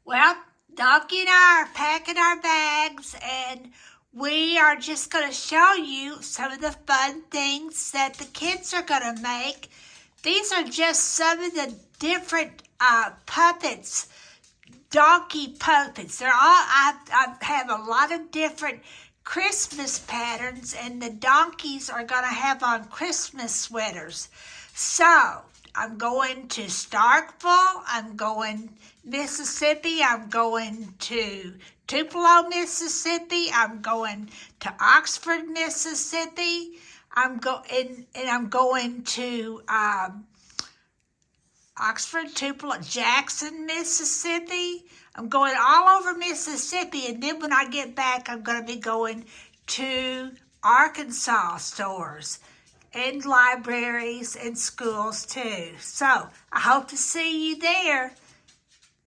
Well, Donkey and I are packing our bags, and we are just going to show you some of the fun things that the kids are going to make. These are just some of the different puppets, donkey puppets. They're all, I have a lot of different Christmas patterns, and the donkeys are going to have on Christmas sweaters. So, I'm going to Starkville, I'm going Mississippi, I'm going to Tupelo, Mississippi, I'm going to Oxford, Mississippi, I'm going to Oxford, Tupelo, Jackson, Mississippi. I'm going all over Mississippi, and then when I get back, I'm going to be going to Arkansas stores and libraries and schools too. So I hope to see you there.